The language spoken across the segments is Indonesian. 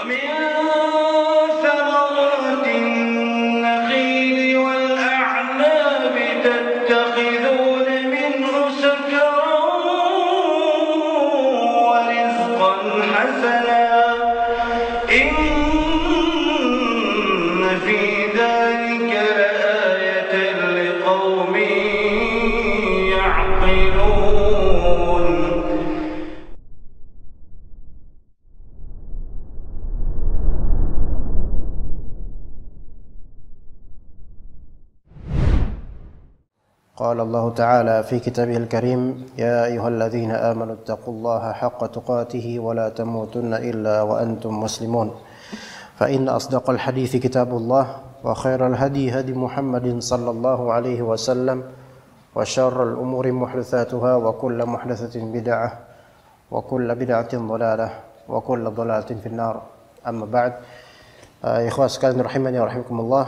ومن ثمرات النخيل والأعناب تتخذون منه سكرا ورزقا حسنا إن في ذلك لآية لقوم يعقلون. قال الله تعالى في كتابه الكريم: يا أيها الذين آمنوا اتقوا الله حق تقاته ولا تموتن إلا وأنتم مسلمون فإن أصدق الحديث كتاب الله وخير الهدي هدي محمد صلى الله عليه وسلم وشر الأمور محدثاتها وكل محدثة بدعة وكل بدعة ضلالة وكل ضلالة في النار. أما بعد, ikhwah sekalian rahimani wa rahimakumullah.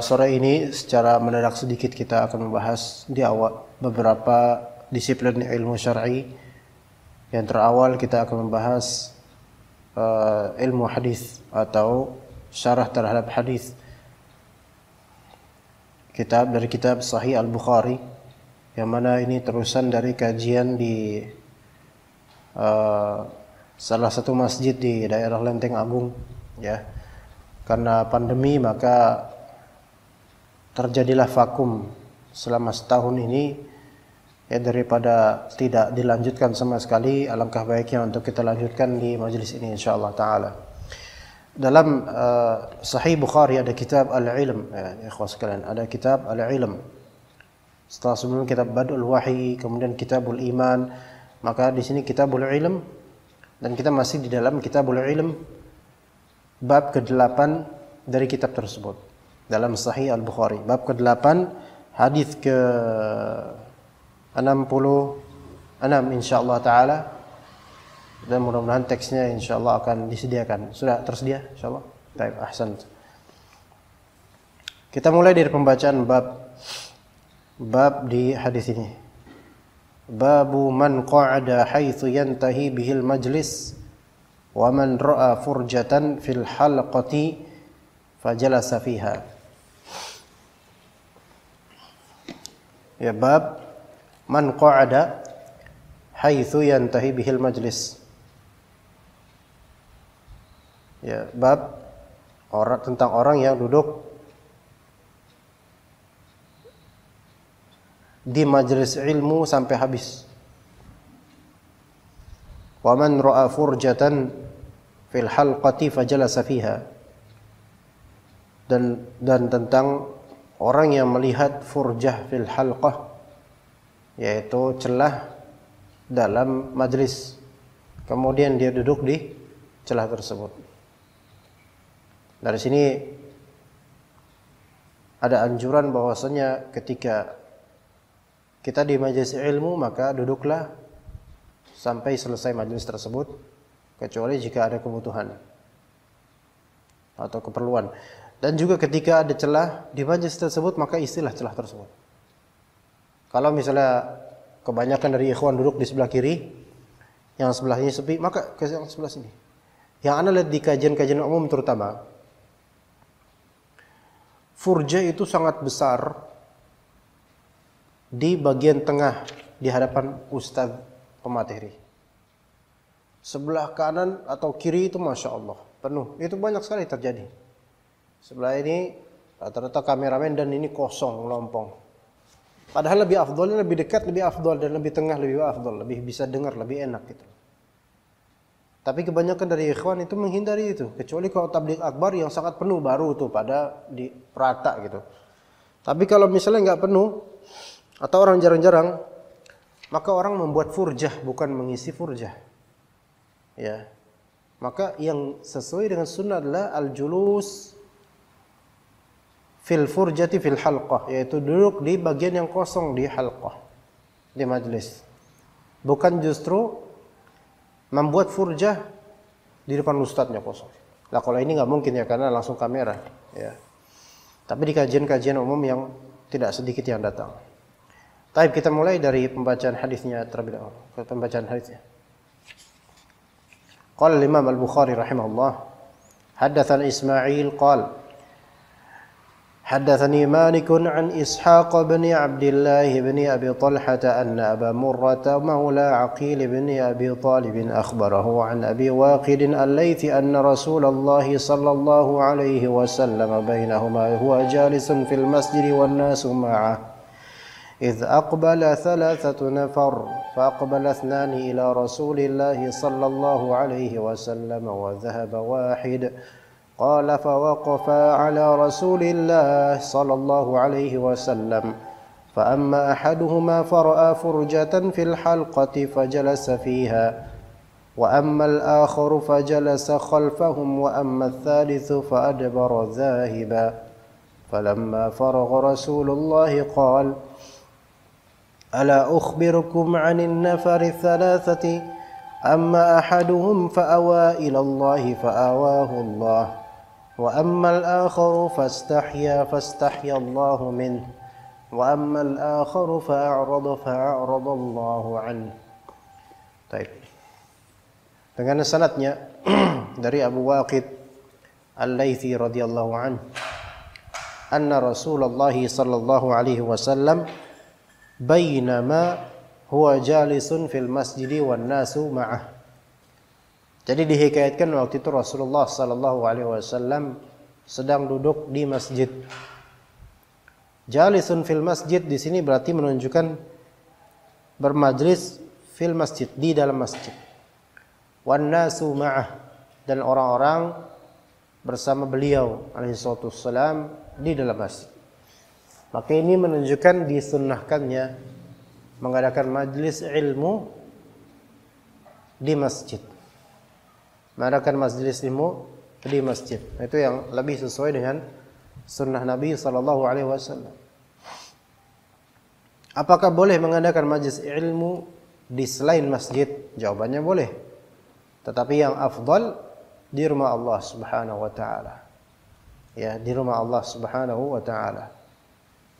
Sore ini secara mendadak sedikit kita akan membahas di awal beberapa disiplin ilmu syar'i. Yang terawal kita akan membahas ilmu hadis atau syarah terhadap hadis. Dari kitab Sahih Al-Bukhari, yang mana ini terusan dari kajian di salah satu masjid di daerah Lenteng Agung, ya. Karena pandemi maka terjadilah vakum selama setahun ini, ya. Daripada tidak dilanjutkan sama sekali, alangkah baiknya untuk kita lanjutkan di majelis ini insyaallah taala. Dalam Sahih Bukhari ada kitab Al-Ilm, ya ikhwah sekalian, ada kitab Al-Ilm. Setelah sebelum kitab Badul Wahyi, kemudian Kitabul Iman, maka di sini Kitabul Ilm, dan kita masih di dalam Kitabul Ilm bab ke-8 dari kitab tersebut. Dalam Sahih Al-Bukhari bab ke-8 hadis ke-66 insyaallah taala, dan mudah-mudahan teksnya insyaallah akan disediakan. Sudah tersedia insyaallah? Baik, ahsan. Kita mulai dari pembacaan bab di hadis ini. Babu man qa'ada haitsu yantahi bihil majlis wa man ra'a furjatan fil halqati fajalasa fiha. Ya, bab man qa'ada haitsu yantahi bihil majlis. Ya, bab tentang orang yang duduk di majelis ilmu sampai habis. Wa man ra'a furjatan fil halqati fajalasa fiha. Dan tentang orang yang melihat furjah fil halqah, yaitu celah dalam majlis, kemudian dia duduk di celah tersebut. Dari sini ada anjuran bahwasanya ketika kita di majelis ilmu maka duduklah sampai selesai majelis tersebut, kecuali jika ada kebutuhan atau keperluan. Dan juga ketika ada celah di majelis tersebut maka istilah celah tersebut. Kalau misalnya kebanyakan dari ikhwan duduk di sebelah kiri, yang sebelahnya sepi, maka ke yang sebelah sini. Yang Anda lihat di kajian-kajian umum terutama, furja itu sangat besar di bagian tengah di hadapan ustadz pemateri. Sebelah kanan atau kiri itu masya Allah penuh. Itu banyak sekali terjadi. Sebelah ini rata-rata kameramen dan ini kosong, melompong. Padahal lebih afdolnya lebih dekat, lebih afdol, dan lebih tengah lebih afdol, lebih bisa dengar, lebih enak gitu. Tapi kebanyakan dari ikhwan itu menghindari itu, kecuali kalau tabligh akbar yang sangat penuh baru tuh pada di rata gitu. Tapi kalau misalnya nggak penuh atau orang jarang-jarang, maka orang membuat furjah bukan mengisi furjah. Ya. Maka yang sesuai dengan sunnah adalah al-julus fil furjati fil halqah, yaitu duduk di bagian yang kosong di halqah, di majlis. Bukan justru membuat furjah di depan ustadznya kosong. Lah kalau ini nggak mungkin ya, karena langsung kamera, ya. Tapi di kajian-kajian umum yang tidak sedikit yang datang. Baik, kita mulai dari pembacaan hadisnya terlebih dahulu. Pembacaan hadisnya. Qala Imam Al-Bukhari rahimahullah, haddatsana Ismail qala حدثني مالك عن إسحاق بن عبد الله بن أبي طلحة أن أبا مرة مولى عقيل بن أبي طالب أخبره عن أبي واقد الليثي أن رسول الله صلى الله عليه وسلم بينهما هو جالس في المسجد والناس معه إذ أقبل 3 نفر فأقبل 2 إلى رسول الله صلى الله عليه وسلم وذهب واحد قال فوقفا على رسول الله صلى الله عليه وسلم فأما أحدهما فرأى فرجة في الحلقة فجلس فيها وأما الآخر فجلس خلفهم وأما الثالث فأدبر ذاهبا فلما فرغ رسول الله قال ألا أخبركم عن النفر 3 أما أحدهم فأوى إلى الله فآواه الله وأما الآخر فاستحيا الله منه وأما الآخر فأعرض الله عنه. Baik. Dengan sanadnya dari Abu Waqid Al-Laythi radhiyallahu anhu, anna Rasulullah sallallahu alaihi wasallam bainama huwa jalisun fil masjidi wan nasu ma'ah. Jadi dihikayatkan waktu itu Rasulullah sallallahu alaihi wasallam sedang duduk di masjid. Jalisun fil masjid di sini berarti menunjukkan bermajlis fil masjid, di dalam masjid. Wan nasu ma'ah, dan orang-orang bersama beliau alaihi salatu wassalam di dalam masjid. Maka ini menunjukkan disunnahkannya mengadakan majlis ilmu di masjid. Mengadakan majlis ilmu di masjid. Itu yang lebih sesuai dengan sunnah Nabi sallallahu alaihi wasallam. Apakah boleh mengadakan majlis ilmu di selain masjid? Jawabannya boleh. Tetapi yang afdal di rumah Allah Subhanahu wa taala. Ya, di rumah Allah Subhanahu wa taala.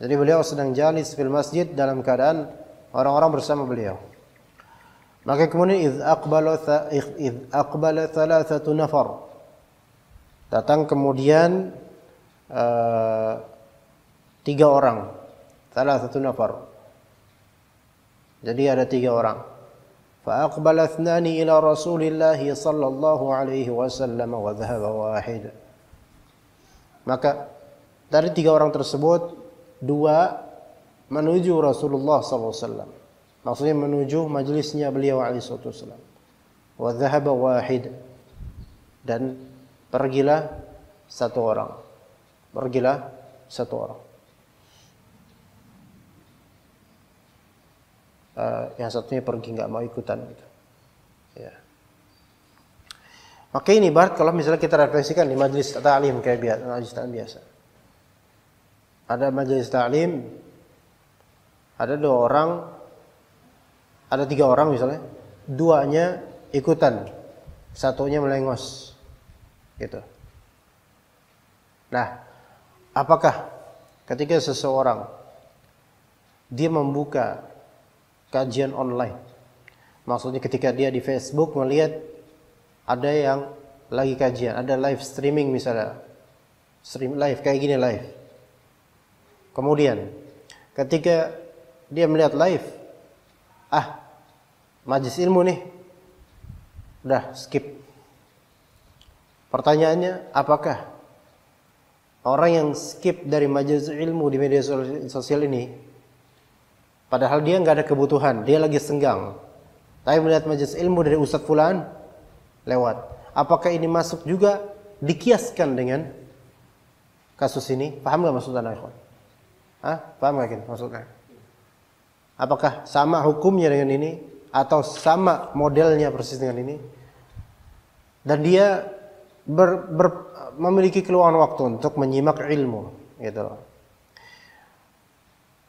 Jadi beliau sedang jalis fil masjid dalam keadaan orang-orang bersama beliau. Maka kemudian idz aqbala 3 nafar. Datang kemudian 3 orang. 3 nafar. Jadi ada 3 orang. Fa aqbala 2 ila Rasulillah sallallahu alaihi wasallam wa dhahaba wahid. Maka dari 3 orang tersebut 2 menuju Rasulullah sallallahu alaihi wasallam. Maksudnya menuju majlisnya beliau alaihi wasallam. Wa dhahaba wahid, dan pergilah 1 orang. Pergilah 1 orang. Yang satunya pergi, enggak mau ikutan gitu. Ya. Maka ini ibarat kalau misalnya kita refleksikan di majlis ta'lim kayak biasa, majlis ta'lim biasa. Ada majlis ta'lim, ada 2 orang, ada 3 orang misalnya, 2-nya ikutan, 1-nya melengos, gitu. Nah, apakah ketika seseorang dia membuka kajian online, maksudnya ketika dia di Facebook melihat ada yang lagi kajian, ada live streaming misalnya, stream live kayak gini live. Kemudian ketika dia melihat live, majlis ilmu nih, udah skip. Pertanyaannya, apakah orang yang skip dari majlis ilmu di media sosial ini, padahal dia nggak ada kebutuhan, dia lagi senggang, tapi melihat majlis ilmu dari Ustadz Fulan lewat, apakah ini masuk juga dikiaskan dengan kasus ini? Paham nggak maksudnya, ikhwan? Paham nggak maksudnya? Apakah sama hukumnya dengan ini, atau sama modelnya persis dengan ini? Dan dia memiliki keluangan waktu untuk menyimak ilmu, gitu.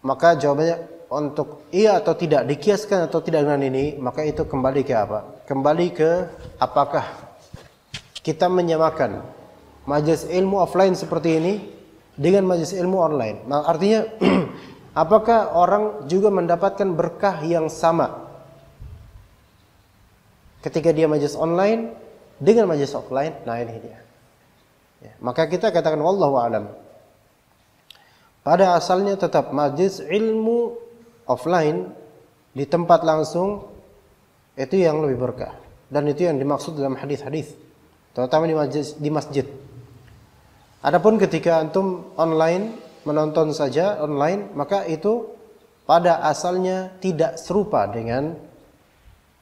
Maka jawabannya untuk iya atau tidak, dikiaskan atau tidak dengan ini, maka itu kembali ke apa? Kembali ke apakah kita menyamakan majelis ilmu offline seperti ini dengan majelis ilmu online. Nah, artinya apakah orang juga mendapatkan berkah yang sama ketika dia majelis online dengan majelis offline, nah ini dia. Ya, maka kita katakan wallahu a'lam. Pada asalnya tetap majelis ilmu offline di tempat langsung itu yang lebih berkah, dan itu yang dimaksud dalam hadis-hadis, terutama di masjid. Adapun ketika antum online menonton saja online, maka itu pada asalnya tidak serupa dengan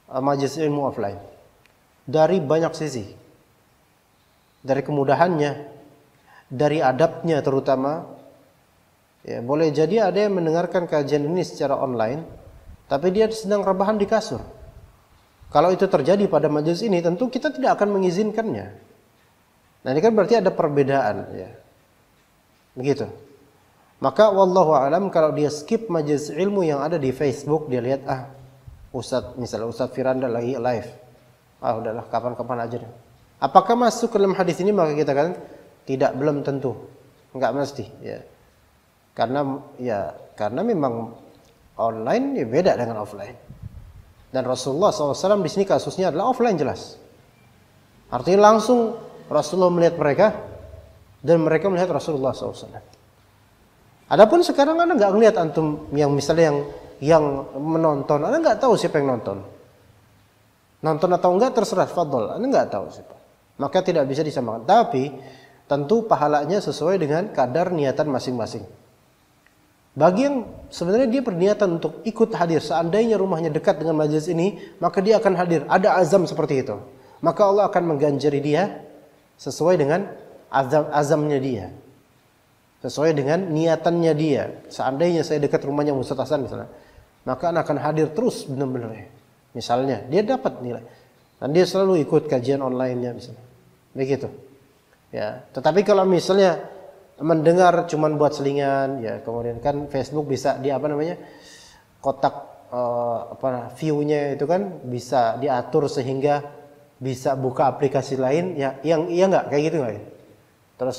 majelis ilmu offline dari banyak sisi, dari kemudahannya, dari adabnya terutama. Ya, boleh jadi ada yang mendengarkan kajian ini secara online, tapi dia sedang rebahan di kasur. Kalau itu terjadi pada majelis ini, tentu kita tidak akan mengizinkannya. Nah, ini kan berarti ada perbedaan, ya. Begitu. Maka wallahu a'lam, kalau dia skip majelis ilmu yang ada di Facebook, dia lihat misalnya Ustaz Firanda lagi live. Udahlah kapan-kapan aja deh. Apakah masuk ke dalam hadis ini? Maka kita katakan tidak, belum tentu. Enggak mesti, ya. Karena memang online ya beda dengan offline. Dan Rasulullah SAW di sini kasusnya adalah offline jelas. Artinya langsung Rasulullah melihat mereka dan mereka melihat Rasulullah SAW. Adapun sekarang Anda nggak ngelihat antum yang misalnya yang menonton, Anda nggak tahu siapa yang nonton. Nonton atau enggak terserah, fadol. Anda nggak tahu siapa. Maka tidak bisa disamakan. Tapi tentu pahalanya sesuai dengan kadar niatan masing-masing. Bagi yang sebenarnya dia berniatan untuk ikut hadir, seandainya rumahnya dekat dengan majelis ini, maka dia akan hadir. Ada azam seperti itu. Maka Allah akan mengganjari dia sesuai dengan azamnya dia. Sesuai dengan niatannya dia. Seandainya saya dekat rumahnya Ustaz Hasan misalnya, maka akan hadir terus benar-benar. Misalnya, dia dapat nilai. Dan dia selalu ikut kajian online-nya misalnya. Begitu. Ya, tetapi kalau misalnya mendengar cuman buat selingan, ya kemudian kan Facebook bisa kotak view-nya itu kan bisa diatur sehingga bisa buka aplikasi lain, ya yang nggak kayak gitu nggak ya? Terus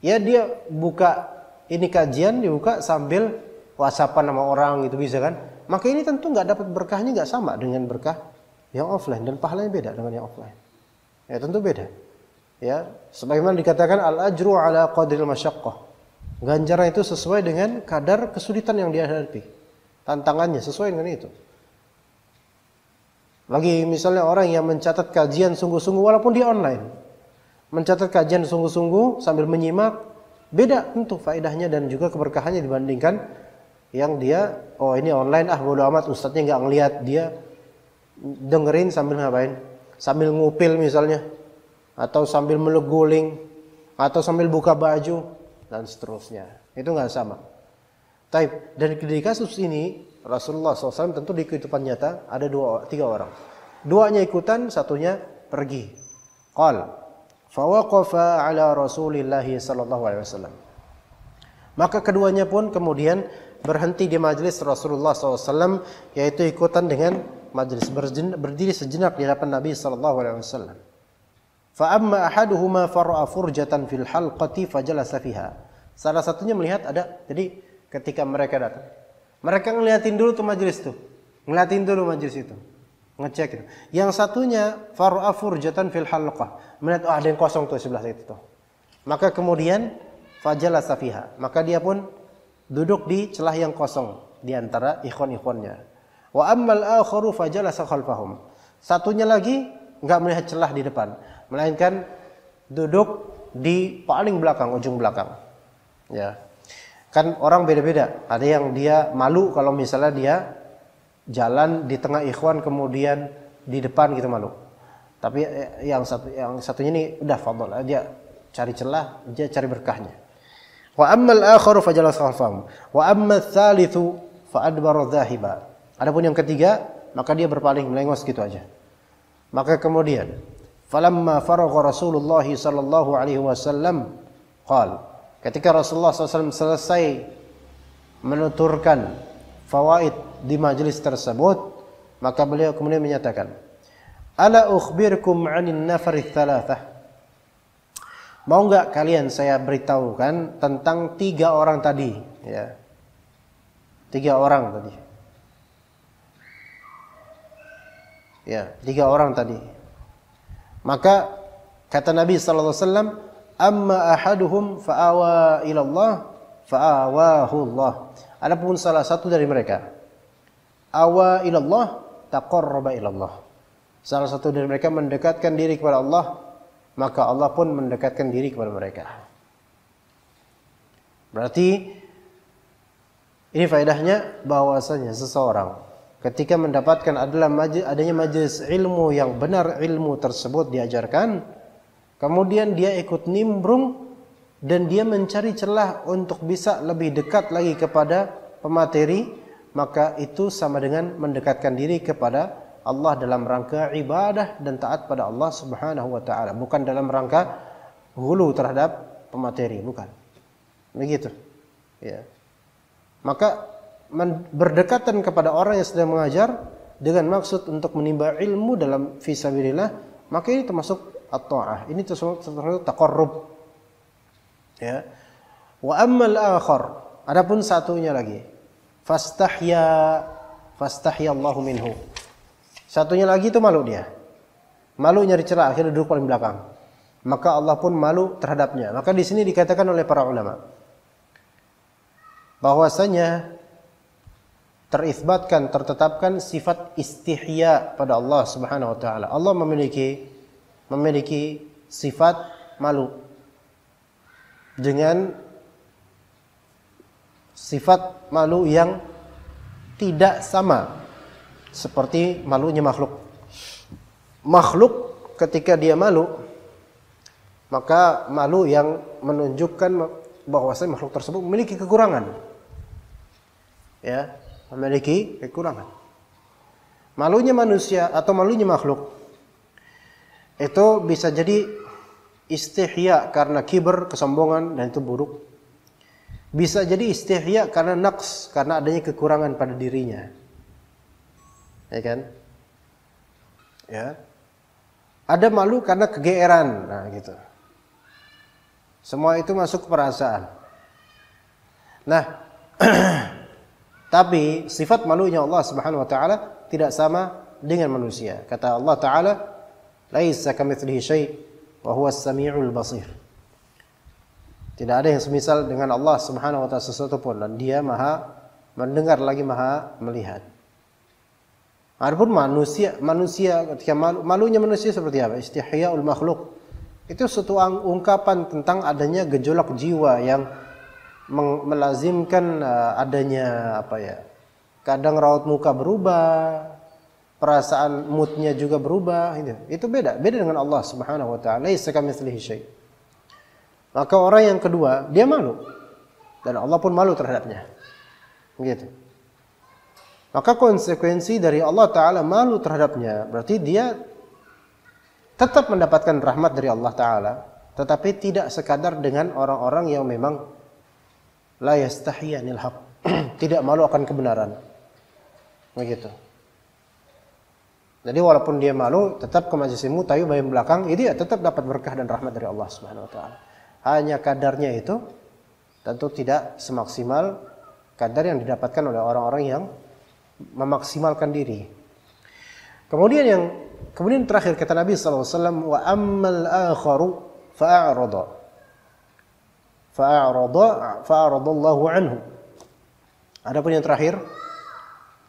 ya dia buka ini kajian dibuka sambil WhatsAppan sama orang gitu bisa kan? Maka ini tentu nggak dapat berkahnya, nggak sama dengan berkah yang offline, dan pahalanya beda dengan yang offline. Ya tentu beda. Ya, sebagaimana dikatakan al-ajru ala qadril masyaqqah. Ganjaran itu sesuai dengan kadar kesulitan yang dihadapi. Tantangannya sesuai dengan itu. Bagi misalnya orang yang mencatat kajian sungguh-sungguh walaupun dia online. Mencatat kajian sungguh-sungguh sambil menyimak, beda tentu faedahnya dan juga keberkahannya dibandingkan yang dia ini online bodo amat, ustadznya enggak ngelihat, dia dengerin sambil ngapain? Sambil ngupil misalnya. Atau sambil meleguling, atau sambil buka baju, dan seterusnya. Itu nggak sama. Taib. Dan di kasus ini Rasulullah SAW tentu di kehidupan nyata ada 3 orang. 2-nya ikutan, 1-nya pergi. Qal fawaqafa ala Rasulillah sallallahu alaihi wasallam. Maka keduanya pun kemudian berhenti di majelis Rasulullah SAW, yaitu ikutan dengan majelis, berdiri sejenak di hadapan Nabi sallallahu alaihi wasallam. Fa amma ahaduhuma fara'a furjatan fil halqati fajalasa fiha. Salah satunya melihat ada, jadi ketika mereka datang, mereka ngeliatin dulu tuh majelis tuh. Ngeliatin dulu majelis itu. Ngecek itu. Yang satunya fara'a furjatan fil halqah. Melihat ada yang kosong tuh sebelah situ tuh. Maka kemudian fajalasa fiha. Maka dia pun duduk di celah yang kosong di antara ikhwan-ikhwannya. Wa ammal akharu fajalasa khalfahum. Satunya lagi enggak melihat celah di depan, melainkan duduk di paling belakang, ujung belakang. Ya. Kan orang beda-beda. Ada yang dia malu kalau misalnya dia jalan di tengah ikhwan kemudian di depan gitu malu. Tapi yang satunya ini udah fadhol, dia cari celah, dia cari berkahnya. Wa ammal akharu fajalasa khalfahum wa amma ats-tsalitsu fa adbara dhahiba. Adapun yang ketiga, maka dia berpaling melengos gitu aja. Maka kemudian falamma faragha Rasulullah sallallahu alaihi wasallam qala, ketika Rasulullah SAW selesai menuturkan fawaid di majelis tersebut, maka beliau kemudian menyatakan, ala ukhbirkum 'anil nafarits tsalatsah. Mau enggak kalian saya beritahukan tentang 3 orang tadi, ya. 3 orang tadi. Ya, 3 orang tadi. Maka kata Nabi sallallahu alaihi wasallam, "Amma ahaduhum fa'awa ila Allah, fa'awahu Allah." Adapun salah satu dari mereka, awa ila Allah, taqarraba ila Allah. Salah satu dari mereka mendekatkan diri kepada Allah, maka Allah pun mendekatkan diri kepada mereka. Berarti ini faedahnya bahwasanya seseorang ketika mendapatkan adanya majelis ilmu yang benar, ilmu tersebut diajarkan, kemudian dia ikut nimbrung dan dia mencari celah untuk bisa lebih dekat lagi kepada pemateri, maka itu sama dengan mendekatkan diri kepada Allah dalam rangka ibadah dan taat pada Allah Subhanahu wa taala, bukan dalam rangka hulu terhadap pemateri, bukan. Begitu. Ya. Maka berdekatan kepada orang yang sedang mengajar dengan maksud untuk menimba ilmu dalam fisabilillah, maka ini termasuk at-ta'ah. Ini termasuk taqarrub. Ya. Wa ammal akhar, adapun satunya lagi, fastahya Allahu minhu. Satunya lagi itu malu dia. Malu nyari celah, akhirnya duduk paling belakang. Maka Allah pun malu terhadapnya. Maka di sini dikatakan oleh para ulama bahwasanya tertetapkan sifat istihya pada Allah Subhanahu wa taala. Allah memiliki sifat malu dengan sifat malu yang tidak sama seperti malunya makhluk. Makhluk ketika dia malu, maka malu yang menunjukkan bahwasanya makhluk tersebut memiliki kekurangan. Ya, memiliki kekurangan. Malunya manusia atau malunya makhluk itu bisa jadi istihya karena kiber, kesombongan, dan itu buruk. Bisa jadi istihya karena naqs, karena adanya kekurangan pada dirinya. Ya kan? Ya. Ada malu karena kegeeran, nah gitu. Semua itu masuk perasaan. Nah, tapi sifat malunya Allah Subhanahu wa taala tidak sama dengan manusia. Kata Allah taala, "Laisa kamitslihi syai' wa huwas samiul basir." Tidak ada yang semisal dengan Allah Subhanahu wa taala sesuatu pun, dan Dia Maha mendengar lagi Maha melihat. Adapun manusia ketika malunya manusia seperti apa? Istihyaul makhluk. Itu suatu ungkapan tentang adanya gejolak jiwa yang melazimkan adanya kadang raut muka berubah, perasaan moodnya juga berubah, itu beda dengan Allah Subhanahu wa taala. Laisa kamitslihi syai'. Maka orang yang kedua, dia malu dan Allah pun malu terhadapnya. Begitu. Maka konsekuensi dari Allah taala malu terhadapnya berarti dia tetap mendapatkan rahmat dari Allah taala, tetapi tidak sekadar dengan orang-orang yang memang la yastahyi anil haq, tidak malu akan kebenaran. Begitu. Jadi walaupun dia malu, tetap ke majelis ilmu, tapi bagian belakang dia tetap dapat berkah dan rahmat dari Allah Subhanahu wa taala. Hanya kadarnya itu tentu tidak semaksimal kadar yang didapatkan oleh orang-orang yang memaksimalkan diri. Kemudian terakhir kata Nabi sallallahu alaihi wasallam, wa ammal akharu fa'aradallahu anhu. Adapun yang terakhir,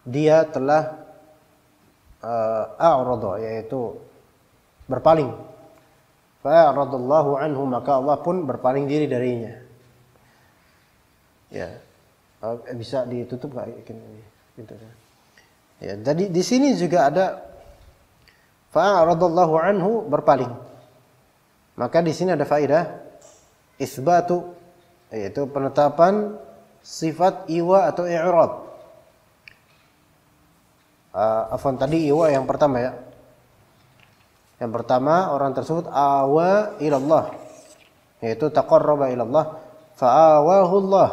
dia telah a'rada, yaitu berpaling. Fa'aradallahu anhu, maka Allah pun berpaling diri darinya. Ya. Bisa ditutup enggak gitu. Ya, jadi di sini juga ada fa'aradallahu anhu, berpaling. Maka di sini ada faedah isbatu, yaitu penetapan sifat iwa atau i'rad. Afwan, tadi iwa yang pertama ya. Yang pertama, orang tersebut awa ilallah, yaitu taqarraba ilallah, fa'awahu Allah,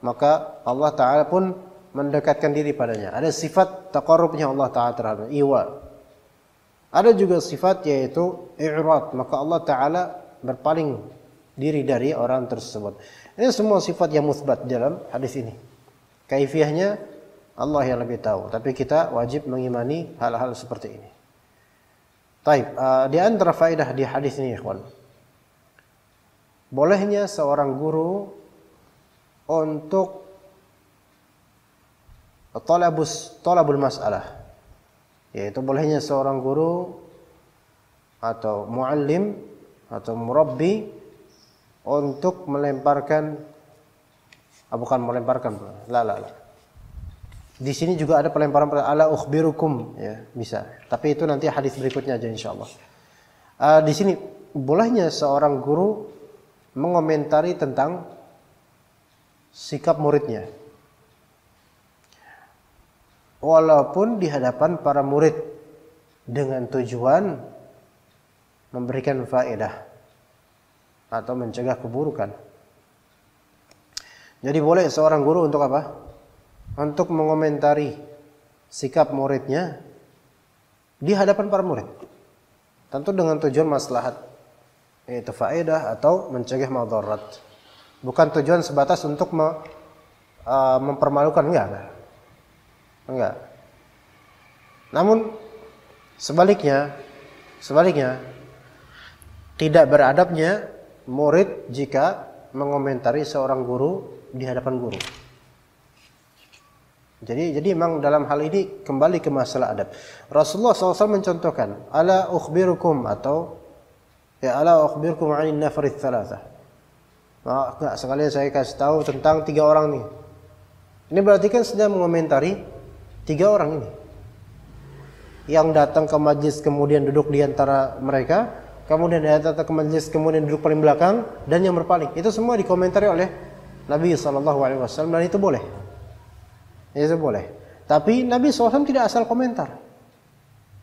maka Allah Ta'ala pun mendekatkan diri padanya. Ada sifat taqarrubnya Allah Ta'ala terhadap iwa. Ada juga sifat yaitu i'rad, maka Allah Ta'ala berpaling diri dari orang tersebut. Ini semua sifat yang mutsbat dalam hadis ini. Kaifiyahnya Allah yang lebih tahu, tapi kita wajib mengimani hal-hal seperti ini. Taib, di antara faedah di hadis ini, ikhwan, bolehnya seorang guru untuk talabul mas'alah, yaitu bolehnya seorang guru atau muallim atau murabbi untuk melemparkan, bukan melemparkan, la. Di sini juga ada pelemparan ala ukhbirukum, ya, bisa. Tapi itu nanti hadis berikutnya aja insyaallah. Di sini bolehnya seorang guru mengomentari tentang sikap muridnya, walaupun di hadapan para murid, dengan tujuan memberikan faedah atau mencegah keburukan. Jadi boleh seorang guru untuk apa? Untuk mengomentari sikap muridnya di hadapan para murid, tentu dengan tujuan maslahat, yaitu faedah atau mencegah madarat. Bukan tujuan sebatas untuk mempermalukan, enggak. Namun sebaliknya tidak beradabnya murid jika mengomentari seorang guru di hadapan guru. Jadi memang dalam hal ini kembali ke masalah adab. Rasulullah SAW mencontohkan, ala ukhbirukum, atau ya ala ukhbirukum 'anil nafarits tsalatsah. Nah, sekalian saya kasih tahu tentang 3 orang nih. Ini berarti kan sedang mengomentari 3 orang ini, yang datang ke majlis kemudian duduk di antara mereka, kemudian datang ke majlis kemudian duduk paling belakang, dan yang berpaling. Itu semua dikomentari oleh Nabi SAW, dan itu boleh. Itu boleh. Tapi Nabi SAW tidak asal komentar.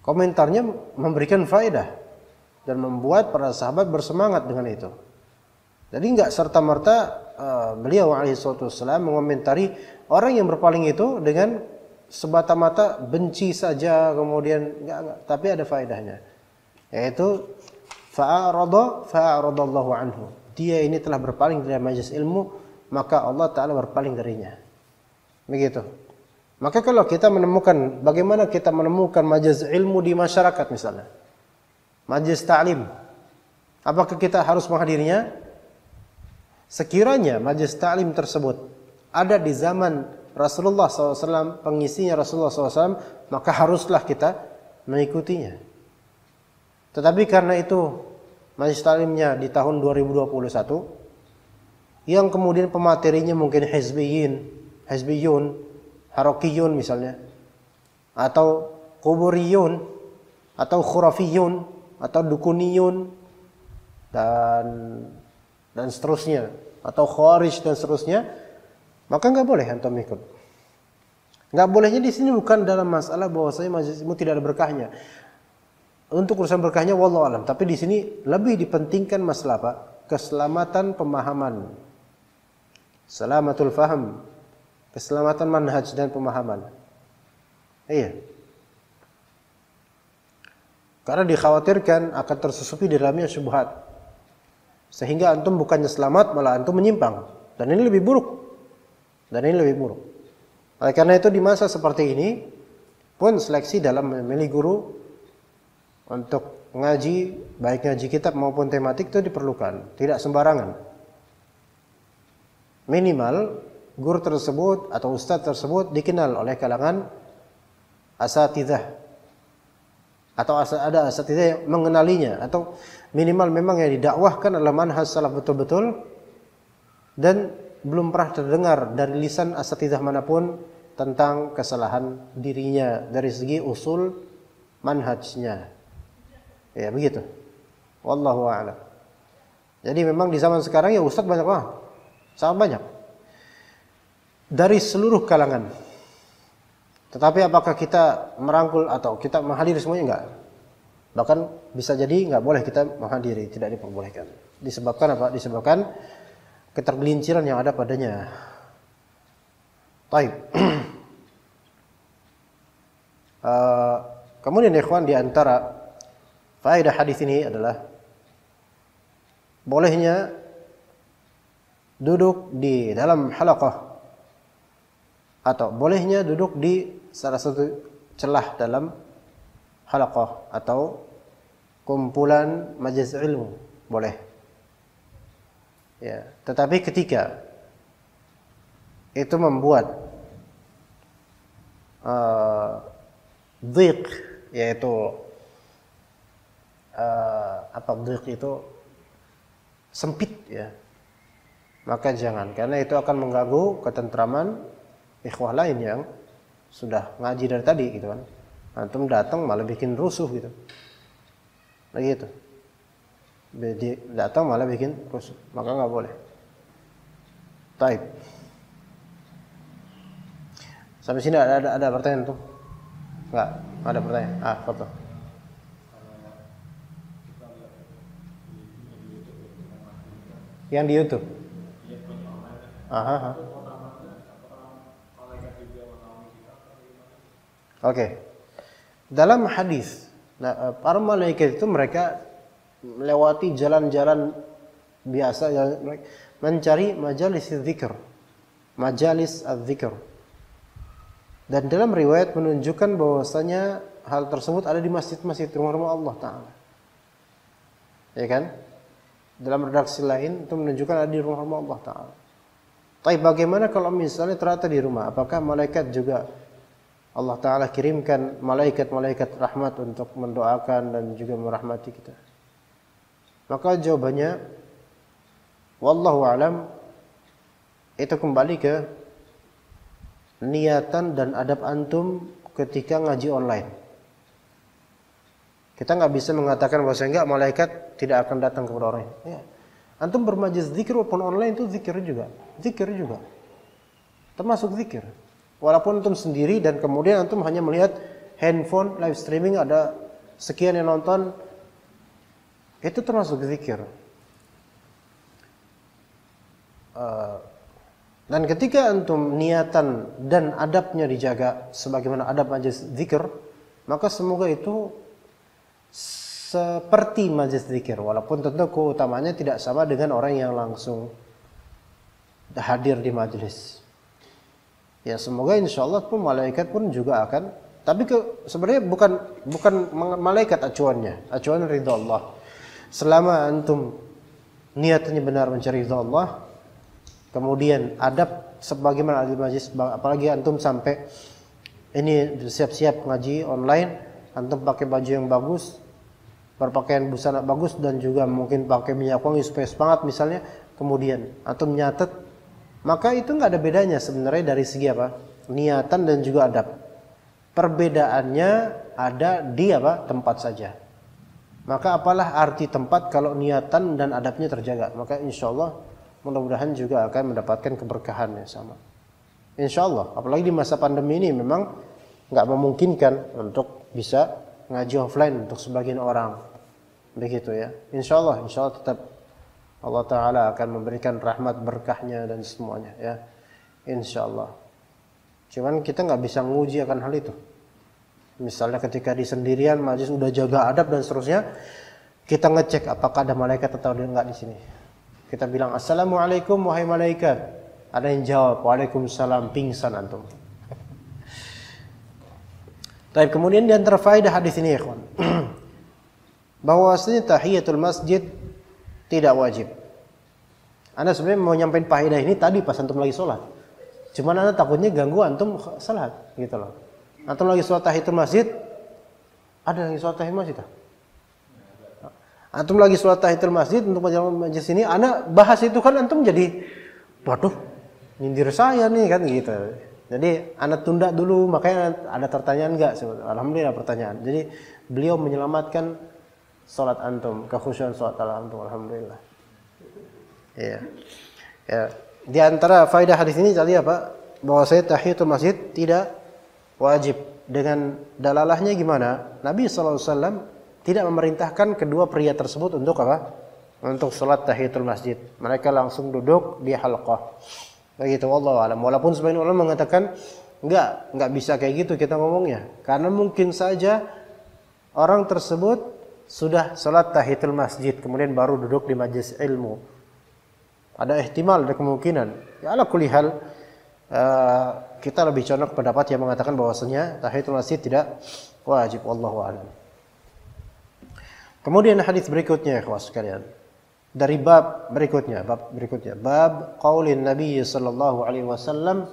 Komentarnya memberikan faedah dan membuat para sahabat bersemangat dengan itu. Jadi enggak serta-merta beliau alaihissalam mengomentari orang yang berpaling itu dengan semata-mata benci saja, kemudian enggak, tapi ada faedahnya. Yaitu fa'aradallahu anhu. Dia ini telah berpaling dari majelis ilmu, maka Allah Ta'ala berpaling darinya. Begitu. Maka kalau kita menemukan, bagaimana kita menemukan majelis ilmu di masyarakat misalnya, majelis ta'lim, apakah kita harus menghadirinya? Sekiranya majelis ta'lim tersebut ada di zaman Rasulullah SAW, pengisinya Rasulullah SAW, maka haruslah kita mengikutinya. Tetapi karena itu majelis ta'limnya di tahun 2021, yang kemudian pematerinya mungkin hizbiyun, harokiyun misalnya, atau kuburiyun, atau khurafiyun, atau dukuniyun, dan seterusnya, atau khawarij dan seterusnya, maka nggak boleh antum ikut. Nggak bolehnya di sini bukan dalam masalah bahwasanya majelis ilmu tidak ada berkahnya. Untuk urusan berkahnya wallahu alam, tapi di sini lebih dipentingkan masalah apa? Keselamatan pemahaman, selamatul faham, keselamatan manhaj dan pemahaman. Iya. Karena dikhawatirkan akan tersusupi di dalamnya syubhat, sehingga antum bukannya selamat malah antum menyimpang, dan ini lebih buruk. Oleh karena itu di masa seperti ini pun seleksi dalam memilih guru untuk ngaji, baik ngaji kitab maupun tematik, itu diperlukan, tidak sembarangan. Minimal guru tersebut atau ustadz tersebut dikenal oleh kalangan asatidzah, atau ada asatidzah yang mengenalinya, atau minimal memang yang didakwahkan adalah manhaj salaf betul-betul, dan belum pernah terdengar dari lisan asatidzah manapun tentang kesalahan dirinya dari segi usul manhajnya. Ya begitu. Wallahu a'lam. Jadi memang di zaman sekarang ya ustadz banyak banget, sangat banyak, dari seluruh kalangan. Tetapi apakah kita merangkul atau kita menghadiri semuanya? Enggak. Bahkan bisa jadi enggak boleh kita menghadiri, tidak diperbolehkan. Disebabkan apa? Disebabkan ketergelinciran yang ada padanya. Baik. Kemudian ikhwan, di antara faedah hadis ini adalah bolehnya duduk di dalam halaqah, atau bolehnya duduk di salah satu celah dalam halaqah, atau kumpulan majelis ilmu, boleh. Ya, tetapi ketika itu membuat dhiq, yaitu dhiq itu sempit ya, maka jangan, karena itu akan mengganggu ketentraman ikhwah lain yang sudah ngaji dari tadi gitu kan. Antum datang malah bikin rusuh gitu. Begitu. Datang malah bikin rusuh, maka nggak boleh. Taib. Sampai sini ada pertanyaan tuh? Nggak ada pertanyaan. Foto. Yang di YouTube. Oke. Dalam hadis, para malaikat itu mereka melewati jalan-jalan biasa yang mencari majalis dzikir. Majalis az-dzikir. Dan dalam riwayat menunjukkan bahwasanya hal tersebut ada di masjid-masjid rumah-rumah Allah Ta'ala. Ya kan? Dalam redaksi lain itu menunjukkan ada di rumah-rumah Allah Ta'ala. Tapi bagaimana kalau misalnya ternyata di rumah? Apakah malaikat juga Allah Ta'ala kirimkan malaikat-malaikat rahmat untuk mendoakan dan juga merahmati kita? Maka jawabannya, wallahu alam, itu kembali ke niatan dan adab antum ketika ngaji online. Kita nggak bisa mengatakan bahwa enggak, malaikat tidak akan datang kepada orang. Ya. Antum bermajlis zikir walaupun online itu zikir juga. Termasuk zikir. Walaupun antum sendiri dan kemudian antum hanya melihat handphone live streaming ada sekian yang nonton, itu termasuk zikir. Dan ketika antum niatan dan adabnya dijaga sebagaimana adab majelis zikir, maka semoga itu seperti majelis zikir, walaupun tentu keutamanya tidak sama dengan orang yang langsung hadir di majelis. Ya semoga insyaallah pun malaikat pun juga akan, tapi sebenarnya bukan malaikat acuan ridha Allah. Selama antum niatnya benar mencari ridha Allah, kemudian adab sebagaimana adab majlis, apalagi antum sampai ini siap-siap ngaji online, antum pakai baju yang bagus, berpakaian busana bagus, dan juga mungkin pakai minyak wangi supaya semangat misalnya, kemudian antum nyatet, maka itu nggak ada bedanya sebenarnya dari segi apa? Niatan dan juga adab. Perbedaannya ada di tempat saja. Maka apalah arti tempat kalau niatan dan adabnya terjaga? Maka insyaallah mudah-mudahan juga akan mendapatkan keberkahan yang sama. Insyaallah, apalagi di masa pandemi ini memang nggak memungkinkan untuk bisa ngaji offline untuk sebagian orang. Begitu ya. Insyaallah tetap Allah Ta'ala akan memberikan rahmat berkahnya dan semuanya ya. Insyaallah. Cuman kita nggak bisa nguji akan hal itu. Misalnya ketika di sendirian majlis udah jaga adab dan seterusnya, kita ngecek apakah ada malaikat atau enggak di sini. Kita bilang assalamualaikum wahai malaikat. Ada yang jawab waalaikumsalam, pingsan antum. Tapi kemudian di antara faedah hadis ini ya ikhwan, bahwasanya tahiyatul masjid tidak wajib. Anda sebenarnya mau nyampein faedah ini tadi pas antum lagi sholat. Cuman Anda takutnya ganggu antum sholat gitu loh. Antum lagi sholat tahiyatul masjid, ada lagi sholat tahiyatul masjid. Antum lagi sholat tahiyatul masjid untuk majelis ini, Anda bahas itu kan antum jadi, waduh, nyindir saya nih kan gitu. Jadi Anda tunda dulu, makanya ada pertanyaan enggak? Alhamdulillah pertanyaan. Jadi beliau menyelamatkan sholat antum, kekhusyuan sholat antum, alhamdulillah. Iya. Ya. Di antara faedah hadis ini tadi apa? Bahwasanya tahiyatul masjid tidak wajib. Dengan dalalahnya gimana? Nabi SAW tidak memerintahkan kedua pria tersebut untuk apa? Untuk sholat tahiyatul masjid. Mereka langsung duduk di halqah. Begitu, wallahu alam. Walaupun sebagian ulama mengatakan enggak bisa kayak gitu kita ngomongnya. Karena mungkin saja orang tersebut sudah sholat tahiyatul masjid kemudian baru duduk di majelis ilmu. Ada ihtimal, ada kemungkinan. Ya ala kulli hal, kita lebih condong pendapat yang mengatakan bahwasanya tahiyatul masjid tidak wajib, wallahu a'lam. Kemudian hadis berikutnya, ikhwas sekalian. Dari bab berikutnya, bab qaulin Nabi sallallahu alaihi wasallam,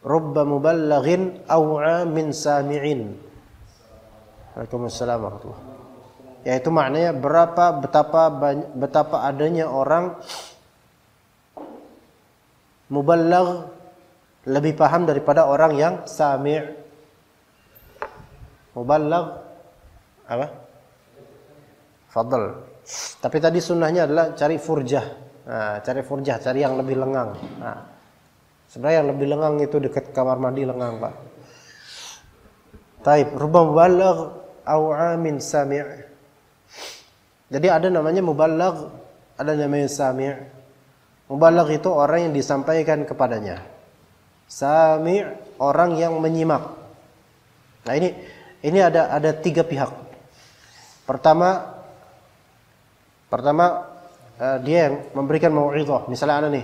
rubba muballighin aw'a min sami'in. Waalaikumsalam warahmatullahi wabarakatuh. Yaitu maknanya betapa adanya orang muballigh lebih paham daripada orang yang sami'. Muballigh apa? Fadl. Tapi tadi sunnahnya adalah cari furjah. Nah, cari yang lebih lengang. Nah, sebenarnya yang lebih lengang itu dekat kamar mandi lengang, Pak. Taib, rubba muballigh aw'a min sami'. Jadi ada namanya muballigh, ada namanya sami'. Muballigh itu orang yang disampaikan kepadanya. Sami' orang yang menyimak. Nah, ini ada tiga pihak. Pertama dia yang memberikan mau'izah. Misalnya ana nih,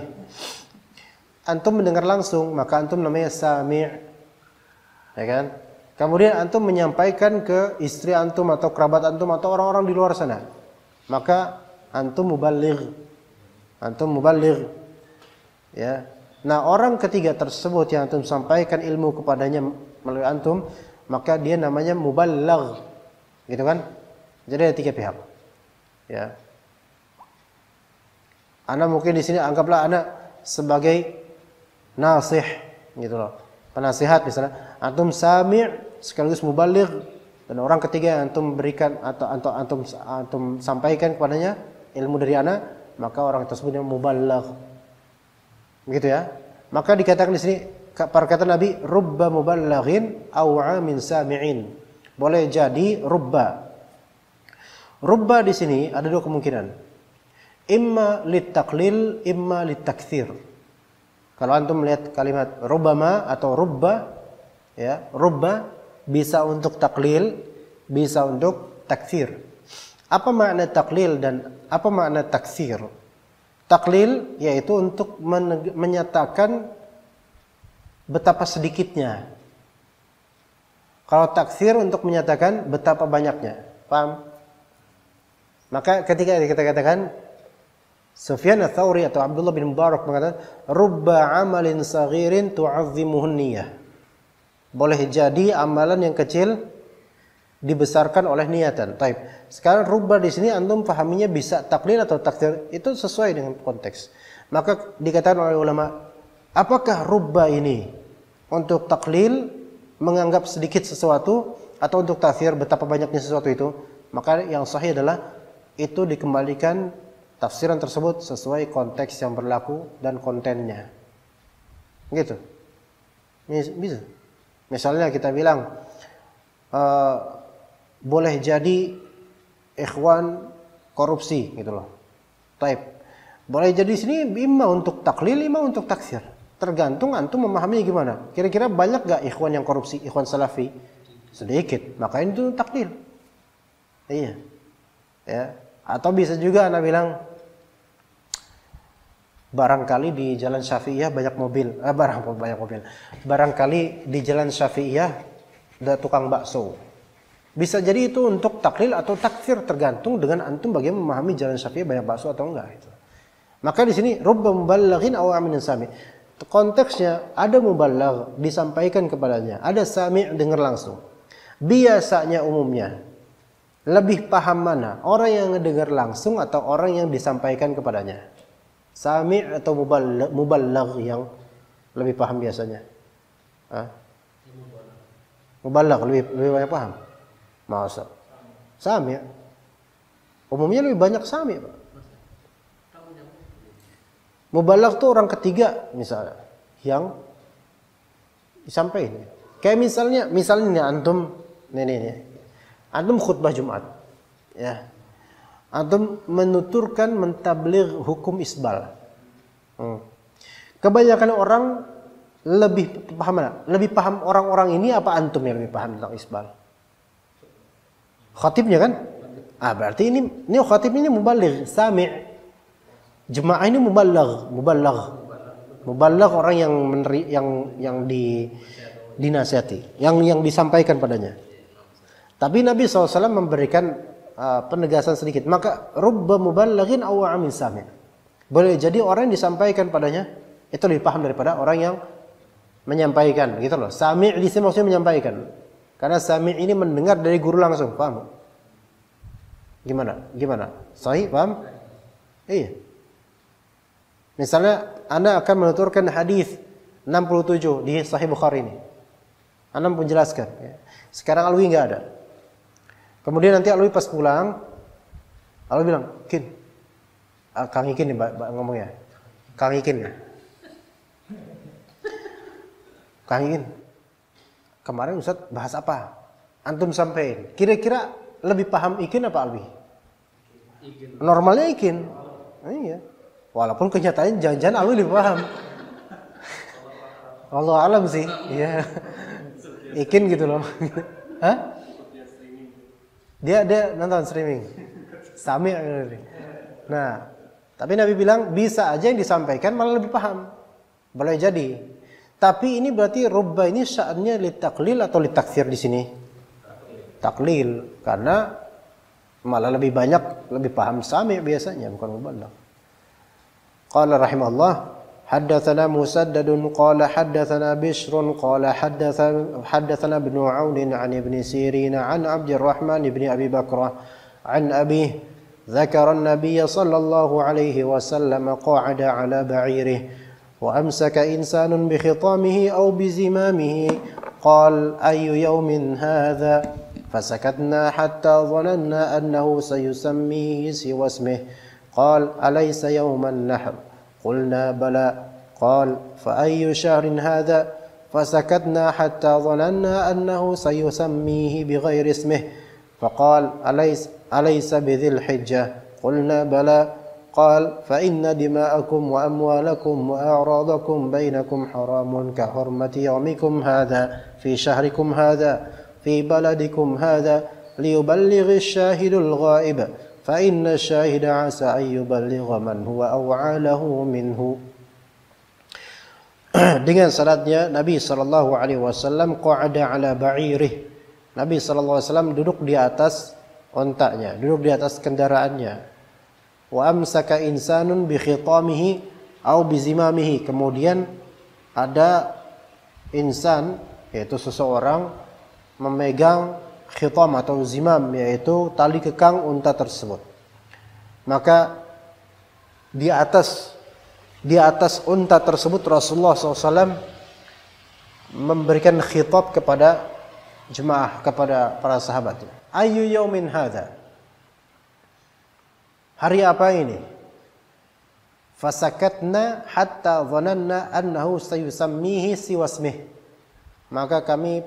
antum mendengar langsung, maka antum namanya sami', ya kan? Kemudian antum menyampaikan ke istri antum atau kerabat antum atau orang-orang di luar sana, maka antum muballigh. Ya. Nah, orang ketiga tersebut yang antum sampaikan ilmu kepadanya melalui antum, maka dia namanya muballigh. Gitu kan? Jadi ada tiga pihak. Ya. Ana mungkin di sini anggaplah ana sebagai nasih, gitu loh. Penasihat misalnya. Antum sami' sekaligus muballigh, dan orang ketiga yang antum berikan atau antum sampaikan kepadanya ilmu dari ana, maka orang tersebut yang muballigh. Begitu ya. Maka dikatakan di sini perkataan Nabi, rubba muballighin aw'a min sami'in. Boleh jadi rubba. Rubba di sini ada dua kemungkinan. Imma littaqlil, imma littaktsir. Kalau antum melihat kalimat rubbama atau rubba, ya, rubba bisa untuk taklil, bisa untuk taktsir. Apa makna taklil dan apa makna taktsir? Taklil yaitu untuk menyatakan betapa sedikitnya. Kalau taktsir untuk menyatakan betapa banyaknya. Paham? Maka ketika kita katakan Sufyan Ats-Tsauri atau Abdullah bin Mubarak mengatakan rubba amalin saghirin tu'azzimuhun niyah. Boleh jadi amalan yang kecil dibesarkan oleh niatan. Taib. Sekarang rubba di sini antum pahaminya bisa taklil atau takdir, itu sesuai dengan konteks. Maka dikatakan oleh ulama, apakah rubba ini untuk taklil menganggap sedikit sesuatu atau untuk takdir betapa banyaknya sesuatu itu? Maka yang sahih adalah itu dikembalikan tafsiran tersebut sesuai konteks yang berlaku dan kontennya. Gitu. Bisa. Misalnya kita bilang boleh jadi ikhwan korupsi gitu loh. Taib. Boleh jadi sini imma untuk taklil, imma untuk taksir. Tergantung antum memahaminya gimana. Kira-kira banyak gak ikhwan yang korupsi, ikhwan salafi? Sedikit. Maka itu taklil. Iya. Ya. Atau bisa juga anak bilang barangkali di Jalan Syafi'iyah banyak mobil, barangkali di Jalan Syafi'iyah ada tukang bakso. Bisa jadi itu untuk taklil atau takfir, tergantung dengan antum bagaimana memahami Jalan Syafi'iyah banyak bakso atau enggak itu. Maka di sini rubba muballighin aw amin sami'. Konteksnya ada muballigh disampaikan kepadanya, ada sami' dengar langsung. Biasanya umumnya lebih paham mana? Orang yang mendengar langsung atau orang yang disampaikan kepadanya? Sami' atau muballigh yang lebih paham biasanya? Muballigh lebih banyak paham. Masa? Sami'. Umumnya lebih banyak sami', Pak. Muballigh tuh orang ketiga misalnya yang disampaikan. Kayak misalnya antum nih. Antum khutbah Jumat, ya. Antum menuturkan mentabligh hukum isbal. Kebanyakan orang lebih paham mana? Lebih paham orang-orang ini apa antum yang lebih paham tentang isbal? Khatibnya kan? Berarti ini khatib ini muballigh, sami'. Jemaah ini muballigh. Muballigh orang yang dinasihati, yang disampaikan padanya. Tapi Nabi SAW memberikan penegasan sedikit. Maka rubba muballighin aw amin sami'. Boleh jadi orang yang disampaikan padanya itu lebih paham daripada orang yang menyampaikan, gitu loh. Sami' di sini maksudnya menyampaikan. Karena sami' ini mendengar dari guru langsung, paham? Gimana? Sahih, paham? Iya. Misalnya Anda akan menuturkan hadis 67 di Sahih Bukhari ini. Anda pun jelaskan. Ya. Sekarang Alwi nggak ada. Kemudian nanti Alwi pas pulang, Alwi bilang, Kin, Kang Ikin nih ngomongnya. Kang Ikin ya. Kang Ikin, kemarin Ustaz bahas apa? Antum sampein. Kira-kira lebih paham Ikin apa Alwi? Ikin. Normalnya Ikin. Iya. Walaupun kenyataannya jangan-jangan Alwi lebih paham. Allah alam sih. Iya. Ikin gitu loh. Hah? Dia nonton streaming. Sami. Nah, tapi Nabi bilang bisa aja yang disampaikan malah lebih paham. Boleh jadi. Tapi ini berarti rubba ini sya'annya litaklil atau litakthir di sini? Taklil, karena malah lebih banyak, lebih paham sami biasanya, bukan mubalagh. Qala rahimahullah, haddatsana Musaddadun qala haddatsana Bishrun qala haddatsana Ibnu 'Aun 'an Ibni Sirin 'an Abdurrahman ibn Abi Bakrah 'an abihi ذكر النبي صلى الله عليه وسلم قعد على بعيره وأمسك إنسان بخطامه أو بزمامه قال أي يوم هذا فسكتنا حتى ظننا أنه سيسميه سوى اسمه قال أليس يوم النحر قلنا بلى قال فأي شهر هذا فسكتنا حتى ظننا أنه سيسميه بغير اسمه فقال أليس بذي الحجة قلنا بلى قال فإن دماءكم وأموالكم وأعراضكم بينكم حرام كحرمة يومكم هذا في شهركم هذا في بلدكم هذا ليبلغ الشاهد الغائب فإن الشاهد عسى أن يبلغ من هو أوعى له منه. Dengan syaratnya Nabi SAW qa'ada ala ba'irih. Nabi SAW duduk di atas ontanya, duduk di atas kendaraannya. Wa amsaka insanun bi khitamihi au bi zimamihi. Kemudian ada insan, yaitu seseorang, memegang khitam atau zimam, yaitu tali kekang unta tersebut. Maka di atas unta tersebut Rasulullah SAW memberikan khitab kepada jemaah, kepada para sahabat. Ayu yaumin hadza? Hari apa ini? Fasakatna hatta dhananna annahu sayusammihi siwasmih. Maka kami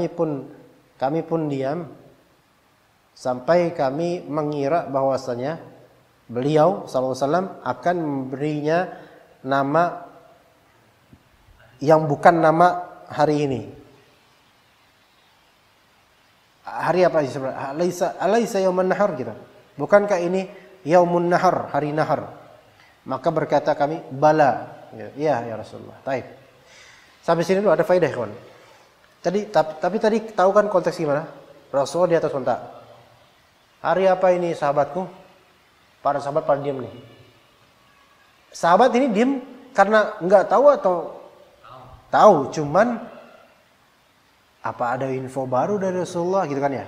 pun diam sampai kami mengira bahwasanya beliau SAW akan memberinya nama yang bukan nama hari ini. Hari apa sebenarnya? Alaysa yaumun nahar gitu. Bukankah ini yaumun nahar, hari nahar? Maka berkata kami, bala. Ya Rasulullah. Taib. Sampai sini dulu ada faedah, kawan. Tapi tadi tahu kan konteks gimana? Rasulullah di atas unta. Hari apa ini sahabatku? Para sahabat pada diam nih. Sahabat ini diam karena enggak tahu atau tahu, cuman apa ada info baru dari Rasulullah gitu kan ya?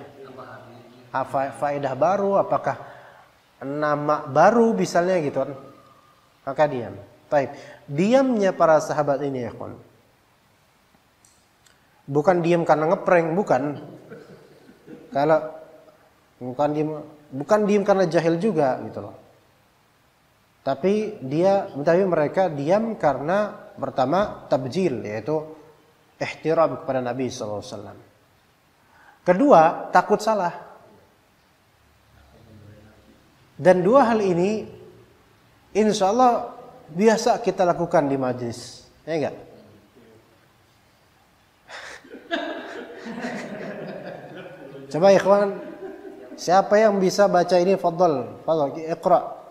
Apa faedah baru, apakah nama baru misalnya gitu kan? Maka diam. Baik. Diamnya para sahabat ini ya kawan. Bukan diam karena ngeprank, bukan. Kalau bukan diam karena jahil juga gitu loh. Tapi mereka diam karena pertama tabjil, yaitu ihtiram kepada Nabi SAW. Kedua, takut salah. Dan dua hal ini insya Allah biasa kita lakukan di majlis, ya enggak? Coba ikhwan, siapa yang bisa baca ini? Fadhal, iqra.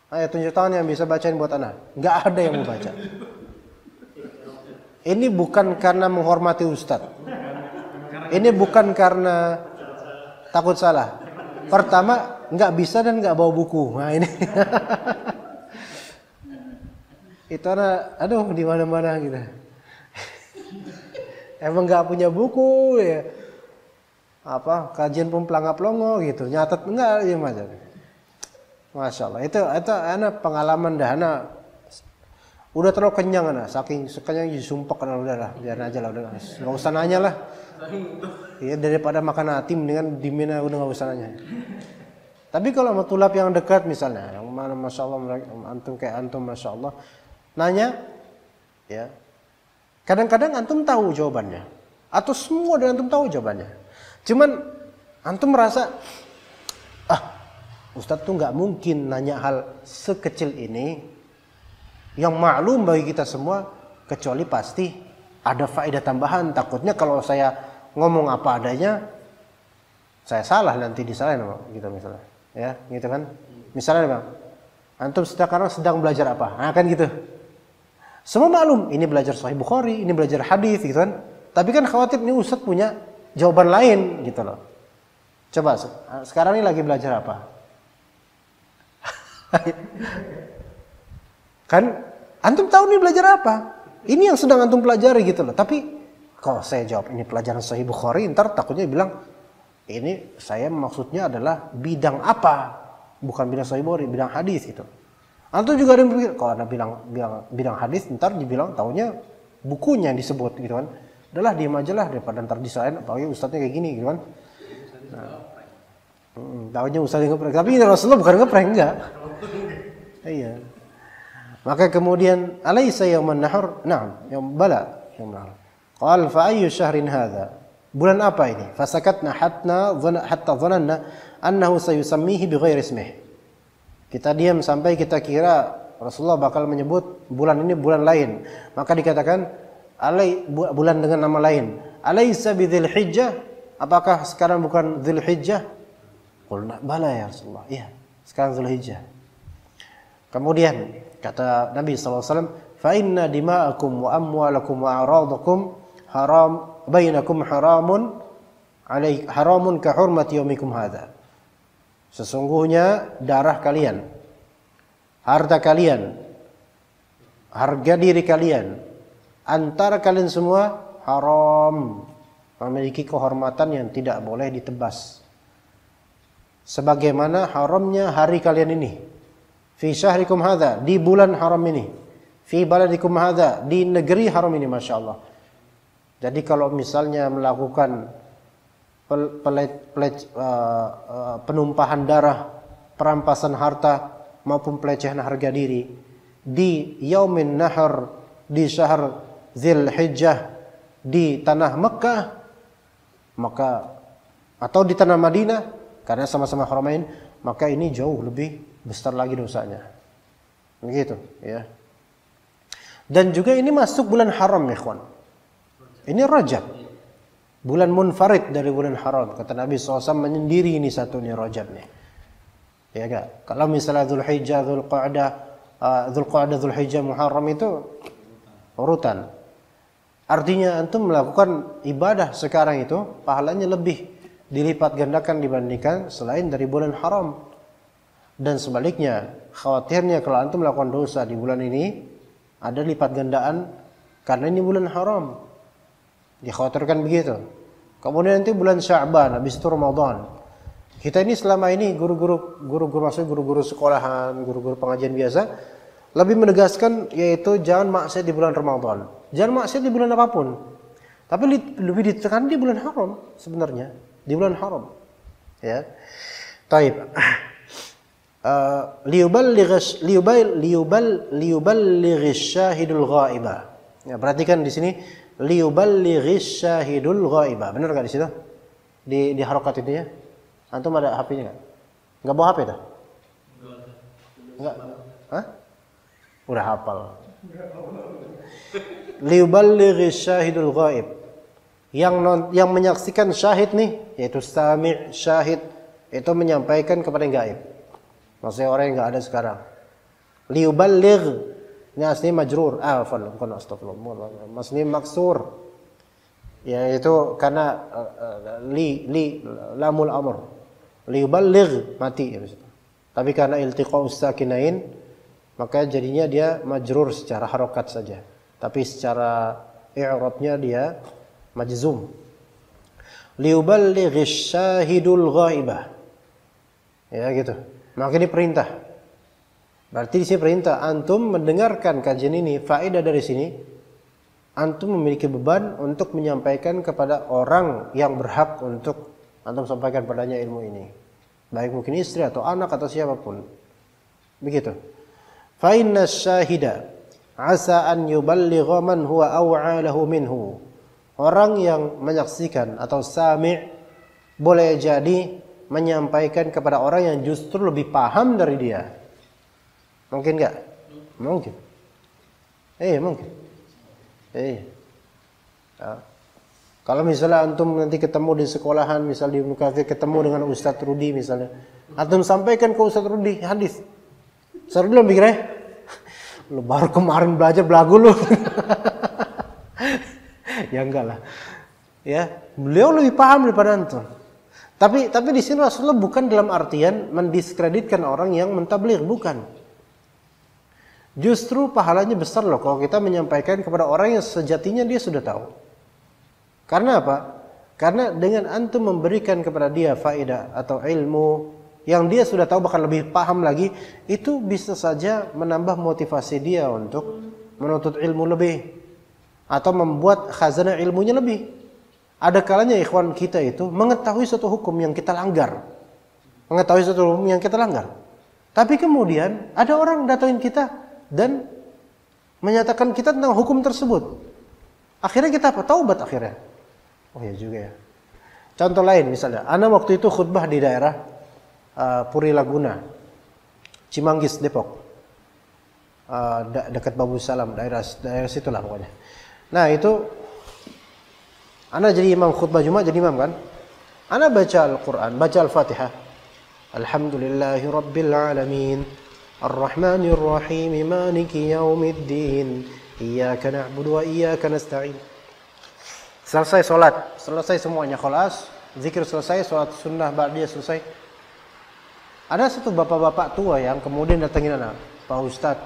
Ayo tunjuk tangan yang bisa bacain buat anak. Enggak ada yang mau baca. Ini bukan karena menghormati ustaz. Ini bukan karena takut salah. Pertama, nggak bisa dan nggak bawa buku. Nah ini. Itu aduh di mana-mana gitu. Emang nggak punya buku ya. Apa kajian pun pelangap-longo gitu. Nyatet enggak ya macam. Masya Allah. Itu anak pengalaman dah anak. Udah terlalu kenyang anak. Saking kenyang disumpek kan udah lah. Biar aja lah udah. Nggak usah nanya lah. Iya daripada makan hati mendingan dimana udah nggak usah nanya. Tapi kalau sama tulap yang dekat misalnya, yang mana Masya Allah antum kayak antum Masya Allah. Nanya, ya. Kadang-kadang antum tahu jawabannya, atau semua dari antum tahu jawabannya. Cuman antum merasa, Ustadz tuh nggak mungkin nanya hal sekecil ini, yang maklum bagi kita semua, kecuali pasti ada faedah tambahan. Takutnya kalau saya ngomong apa adanya, saya salah nanti disalahin gitu misalnya, ya, gitu kan? Misalnya bang, antum sekarang sedang belajar apa? Nah kan gitu. Semua maklum, ini belajar Sahih Bukhari, ini belajar hadis gitu kan. Tapi kan khawatir ini Ustadz punya jawaban lain gitu loh. Coba sekarang ini lagi belajar apa? Kan antum tahu nih belajar apa? Ini yang sedang antum pelajari gitu loh. Tapi kalau saya jawab ini pelajaran Sahih Bukhari, ntar takutnya bilang ini saya maksudnya adalah bidang apa? Bukan bidang Sahih Bukhari, bidang hadis itu. Antum juga ada yang berpikir, kalau anda bilang hadis, ntar dibilang taunya bukunya yang disebut gitu kan. Udahlah diam aja lah daripada ntar disalahin, apalagi ustadznya kayak gini gitu kan. Nah, taunya ustadznya ngeprank, tapi Rasulullah bukan ngeprank enggak. Iya. Maka kemudian alaysa yauman nahar? Na'am, yaum bala, yaum nahar. Qal fa ayyu syahrin hadha? Bulan apa ini? Fasakatna hatta dhananna annahu sayusammihi bighairi ismihi. Kita diam sampai kita kira Rasulullah bakal menyebut bulan ini bulan lain. Maka dikatakan bulan dengan nama lain. Alaysa bidzil hijjah? Apakah sekarang bukan dzil hijjah? Qulna bala ya Rasulullah. Iya, sekarang dzil hijjah. Kemudian kata Nabi SAW, fa inna dima'akum wa amwalakum wa a'radakum haram bainakum haramun ka hurmati yaumikum hadha. Sesungguhnya darah kalian, harta kalian, harga diri kalian, antara kalian semua haram, memiliki kehormatan yang tidak boleh ditebas. Sebagaimana haramnya hari kalian ini. Fi syahrikum hadha, di bulan haram ini. Fi baladikum hadha, di negeri haram ini, Masya Allah. Jadi kalau misalnya melakukan penumpahan darah, perampasan harta maupun pelecehan harga diri di yaumin nahar, di syahr Dzil Hijjah, di tanah Mekah, maka atau di tanah Madinah karena sama-sama haramain, maka ini jauh lebih besar lagi dosanya. Begitu, ya. Dan juga ini masuk bulan haram, ikhwan. Ini Rajab. Bulan munfarid dari bulan haram. Kata Nabi SAW menyendiri ini satu nih Rajab nih. Ya enggak? Kalau misalnya Dzulhijjah, Dzulqa'dah, Dzulhijjah, Muharram itu urutan. Artinya antum melakukan ibadah sekarang itu pahalanya lebih dilipat gandakan dibandingkan selain dari bulan haram. Dan sebaliknya, khawatirnya kalau antum melakukan dosa di bulan ini ada lipat gandaan karena ini bulan haram. Dikhawatirkan begitu. Kemudian nanti bulan Sya'ban, habis itu Ramadan. Kita ini selama ini guru-guru maksudnya guru-guru sekolahan, guru-guru pengajian biasa lebih menegaskan yaitu jangan maksiat di bulan Ramadan. Jangan maksiat di bulan apapun. Tapi lebih ditekan di bulan haram sebenarnya, di bulan haram. Ya. Taib. Liyuballighish syahidul ghaiba. Ya, perhatikan di sini liyuballighish syahidul ghaiba. Benar enggak di situ? Di harokat itu ya? Antum ada HP-nya enggak? Enggak bawa HP dah? Enggak. Hah? Udah hafal. Liyuballighish syahidul ghaib. Yang menyaksikan syahid nih, yaitu sami' syahid, itu menyampaikan kepada yang gaib. Maksudnya orang yang enggak ada sekarang. Liyuballigh, ini aslinya majrur. Bukan astagfirullah. Maksudnya maksur. Ya itu karena lamul amr. Liyuballigh mati ya maksudnya. Tapi karena iltiqa'us sakinain maka jadinya dia majrur secara harokat saja. Tapi secara i'rabnya dia majzum. Liyuballighish syahidul ghaibah. Ya gitu. Maka ini perintah. Berarti di sini perintah antum mendengarkan kajian ini. Faedah dari sini antum memiliki beban untuk menyampaikan kepada orang yang berhak untuk antum sampaikan padanya ilmu ini. Baik mungkin istri atau anak atau siapapun. Begitu. Fa inna syahida asa an yuballigha man huwa aw'a lahu minhu. Orang yang menyaksikan atau sami' boleh jadi menyampaikan kepada orang yang justru lebih paham dari dia. Mungkin enggak? Mungkin. Mungkin. Ya. Kalau misalnya antum nanti ketemu di sekolahan, misal di kafe ketemu dengan Ustadz Rudi misalnya, antum sampaikan ke Ustadz Rudi hadis. Ustadz Rudi lo mikirnya, lu baru kemarin belajar belagu lu. Ya enggak lah. Ya, beliau lebih paham daripada antum. Tapi di sini Rasulullah bukan dalam artian mendiskreditkan orang yang mentabligh, bukan. Justru pahalanya besar loh kalau kita menyampaikan kepada orang yang sejatinya dia sudah tahu. Karena apa? Karena dengan antum memberikan kepada dia faedah atau ilmu yang dia sudah tahu bahkan lebih paham lagi, itu bisa saja menambah motivasi dia untuk menuntut ilmu lebih atau membuat khazanah ilmunya lebih. Ada kalanya ikhwan kita itu mengetahui suatu hukum yang kita langgar. Mengetahui suatu hukum yang kita langgar. Tapi kemudian ada orang datangin kita dan menyatakan kita tentang hukum tersebut. Akhirnya kita apa? Taubat akhirnya. Oh ya juga ya. Contoh lain misalnya, ana waktu itu khutbah di daerah Puri Laguna, Cimanggis, Depok, dekat Babu Salam, daerah situlah pokoknya. Nah itu, ana jadi imam khutbah Jumat, jadi imam kan. Ana baca Al-Quran, baca Al-Fatihah. Alhamdulillahi Rabbil Alamin, Ar-Rahmanir Rahim, Maliki Yaumiddin, Iyyaka na'budu wa iyyaka nasta'in. Selesai sholat, selesai semuanya kholas, zikir selesai, sholat sunnah ba'diyah selesai. Ada satu bapak-bapak tua yang kemudian datangin anak, Pak Ustadz,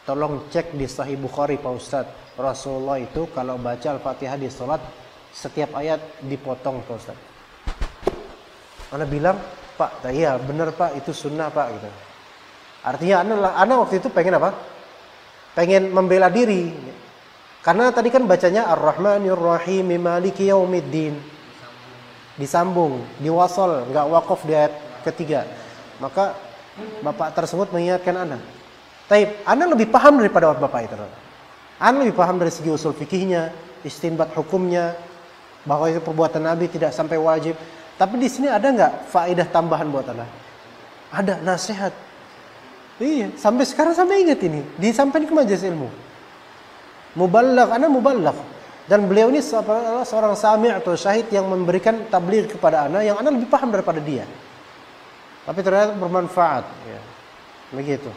tolong cek di Sahih Bukhari Pak Ustadz, Rasulullah itu kalau baca Al-Fatihah di sholat, setiap ayat dipotong Pak Ustadz. Anak bilang, Pak, iya benar Pak, itu sunnah Pak gitu. Artinya anak waktu itu pengen apa? Pengen membela diri. Karena tadi kan bacanya Ar-Rahmanir Rahim Maliki Yaumiddin. Disambung, diwasal, enggak wakaf di ayat ketiga. Maka bapak tersebut mengingatkan anak. Taib, anak lebih paham daripada bapak itu. Anak lebih paham dari segi usul fikihnya, istinbat hukumnya, bahwa itu perbuatan Nabi tidak sampai wajib. Tapi di sini ada enggak faedah tambahan buat anak? Ada nasihat. Iya, sampai sekarang sampai ingat ini, disampaikan ke majelis ilmu. Mubalagh, anak mubalagh. Dan beliau ini seorang sami' atau syahid yang memberikan tabligh kepada anak yang anak lebih paham daripada dia. Tapi ternyata bermanfaat. Ya. Begitu.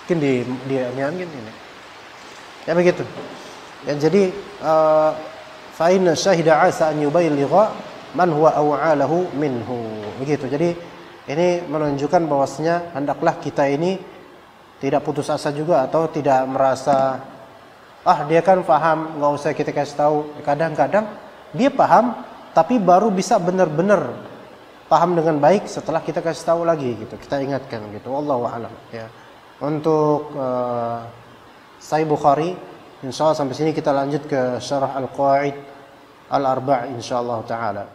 Mungkin dianyakin ini. Ya begitu. Ya, jadi fa inna syahida asa an yuballigha man huwa aw'alahu minhu. Begitu. Jadi ini menunjukkan bahwasanya hendaklah kita ini tidak putus asa juga atau tidak merasa dia kan paham, nggak usah kita kasih tahu. Kadang-kadang dia paham tapi baru bisa benar-benar paham dengan baik setelah kita kasih tahu lagi gitu. Kita ingatkan gitu. Wallahu a'lam ya. Untuk Sahih Bukhari insyaallah sampai sini kita lanjut ke syarah Al-Qawaid Al-Arba' insyaallah taala.